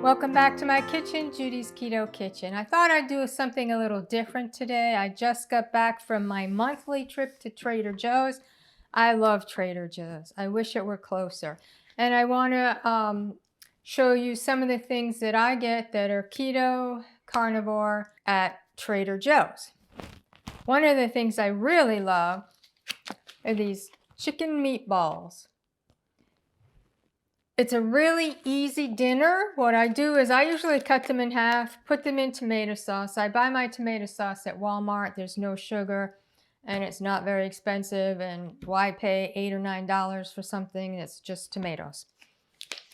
Welcome back to my kitchen, Judy's Keto Kitchen. I thought I'd do something a little different today. I just got back from my monthly trip to Trader Joe's. I love Trader Joe's. I wish it were closer. And I want to show you some of the things that I get that are keto, carnivore at Trader Joe's. One of the things I really love are these chicken meatballs. It's a really easy dinner. What I do is I usually cut them in half, put them in tomato sauce. I buy my tomato sauce at Walmart. There's no sugar and it's not very expensive. And why pay $8 or $9 for something that's just tomatoes?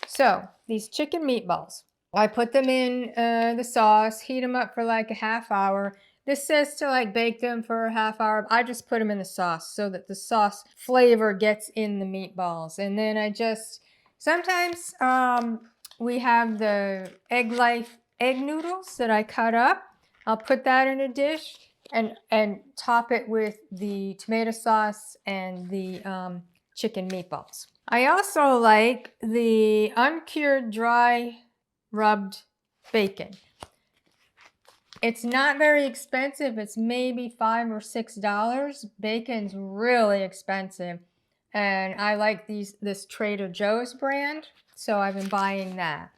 So these chicken meatballs, I put them in the sauce, heat them up for like a half hour. This says to like bake them for a half hour. I just put them in the sauce so that the sauce flavor gets in the meatballs. And then I just... Sometimes we have the Egg Life egg noodles that I cut up. I'll put that in a dish and top it with the tomato sauce and the chicken meatballs. I also like the uncured dry rubbed bacon. It's not very expensive. It's maybe $5 or $6. Bacon's really expensive. And I like this Trader Joe's brand, so I've been buying that.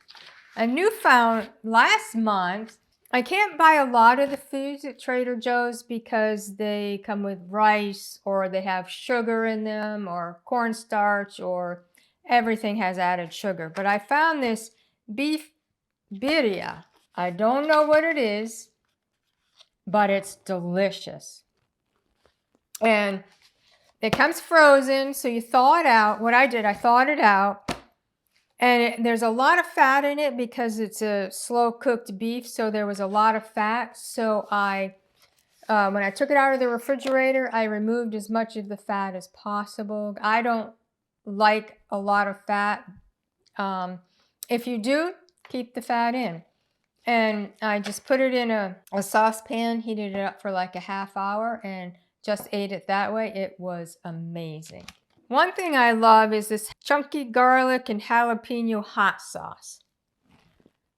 A newfound last month, I can't buy a lot of the foods at Trader Joe's because they come with rice or they have sugar in them or cornstarch or everything has added sugar. But I found this beef birria. I don't know what it is, but it's delicious. And it comes frozen, so you thaw it out. What I did, I thawed it out. And there's a lot of fat in it because it's a slow-cooked beef, so there was a lot of fat. So when I took it out of the refrigerator, I removed as much of the fat as possible. I don't like a lot of fat. If you do, keep the fat in. And I just put it in a saucepan, heated it up for like a half hour, and just ate it that way. It was amazing. One thing I love is this chunky garlic and jalapeno hot sauce.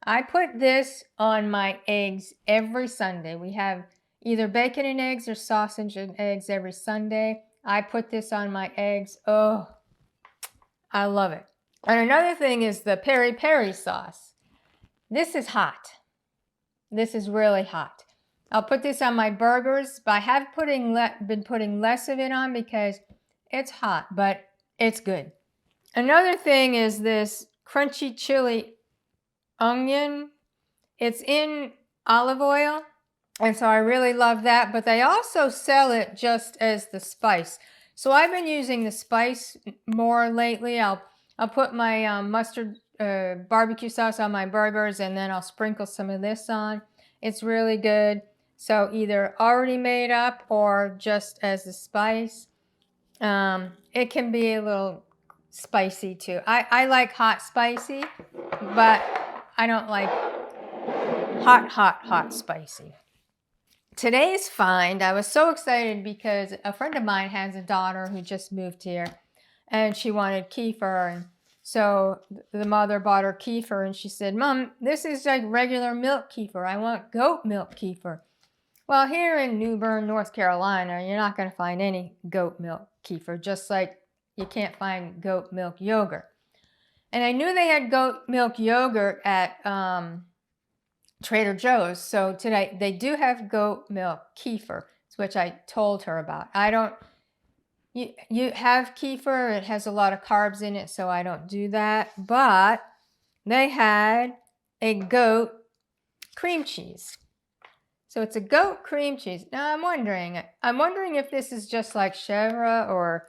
I put this on my eggs every Sunday. We have either bacon and eggs or sausage and eggs every Sunday. I put this on my eggs. Oh, I love it. And another thing is the peri peri sauce. This is hot. This is really hot. I'll put this on my burgers, but I have been putting less of it on because it's hot, but it's good. Another thing is this crunchy chili onion. It's in olive oil, and so I really love that, but they also sell it just as the spice. So I've been using the spice more lately. I'll put my mustard barbecue sauce on my burgers, and then I'll sprinkle some of this on. It's really good. So either already made up or just as a spice. It can be a little spicy too. I like hot spicy, but I don't like hot spicy. Today's find, I was so excited because a friend of mine has a daughter who just moved here and she wanted kefir. And so the mother bought her kefir and she said, "Mom, this is like regular milk kefir. I want goat milk kefir." Well, here in New Bern, North Carolina, you're not going to find any goat milk kefir, just like you can't find goat milk yogurt. And I knew they had goat milk yogurt at Trader Joe's, so today they do have goat milk kefir, which I told her about. You have kefir, it has a lot of carbs in it, so I don't do that. But they had a goat cream cheese. So it's a goat cream cheese. Now I'm wondering if this is just like chèvre or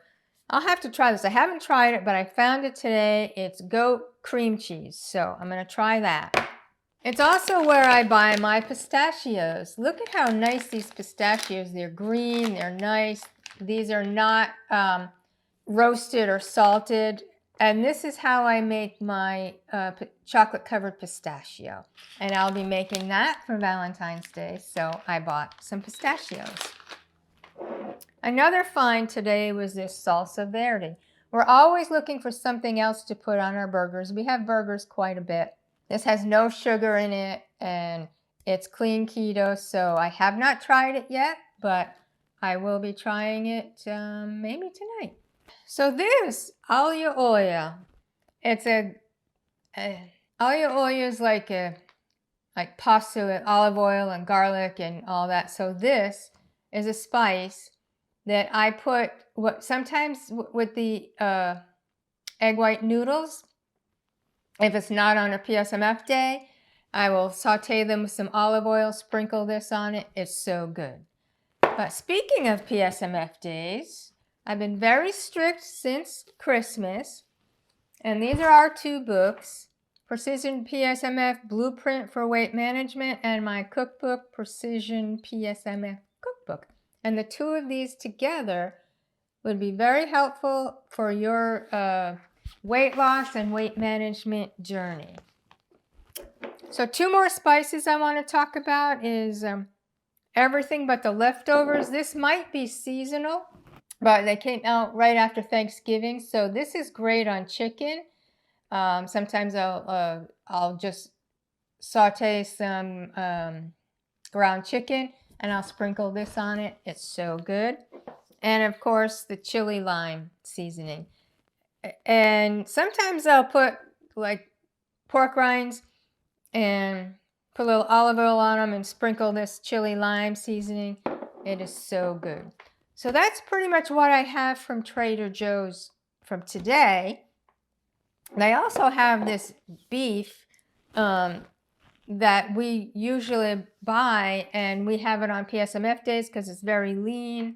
I'll have to try this. I haven't tried it, but I found it today. It's goat cream cheese. So I'm going to try that. It's also where I buy my pistachios. Look at how nice these pistachios. They're green, they're nice. These are not roasted or salted. And this is how I make my chocolate-covered pistachio. And I'll be making that for Valentine's Day, so I bought some pistachios. Another find today was this salsa verde. We're always looking for something else to put on our burgers. We have burgers quite a bit. This has no sugar in it, and it's clean keto, so I have not tried it yet, but I will be trying it maybe tonight. So this alio oil, it's alio oil is like pasta with olive oil and garlic and all that. So this is a spice that I put sometimes with the egg white noodles. If it's not on a PSMF day, I will saute them with some olive oil, sprinkle this on it. It's so good. But speaking of PSMF days, I've been very strict since Christmas. And these are our 2 books, Precision PSMF Blueprint for Weight Management and my cookbook, Precision PSMF Cookbook. And the 2 of these together would be very helpful for your weight loss and weight management journey. So 2 more spices I want to talk about is everything but the leftovers. This might be seasonal, but they came out right after Thanksgiving. So this is great on chicken. Sometimes I'll just saute some ground chicken and I'll sprinkle this on it. It's so good. And of course the chili lime seasoning. And sometimes I'll put like pork rinds and put a little olive oil on them and sprinkle this chili lime seasoning. It is so good. So that's pretty much what I have from Trader Joe's from today. They also have this beef that we usually buy, and we have it on PSMF days because it's very lean.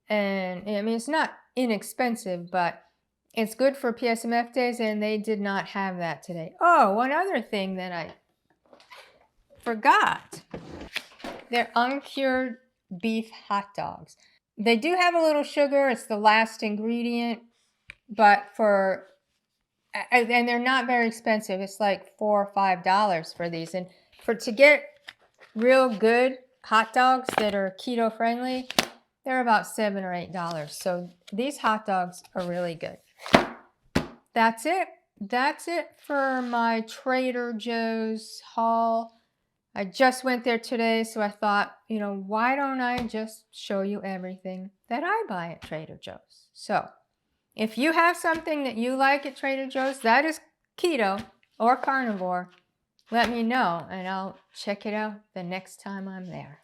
And I mean, it's not inexpensive, but it's good for PSMF days, and they did not have that today. Oh, one other thing that I forgot. They're uncured beef hot dogs. They do have a little sugar. It's the last ingredient, but and they're not very expensive. It's like $4 or $5 for these. And to get real good hot dogs that are keto friendly, they're about $7 or $8. So these hot dogs are really good. That's it. That's it for my Trader Joe's haul. I just went there today, so I thought, why don't I just show you everything that I buy at Trader Joe's? So if you have something that you like at Trader Joe's that is keto or carnivore, let me know and I'll check it out the next time I'm there.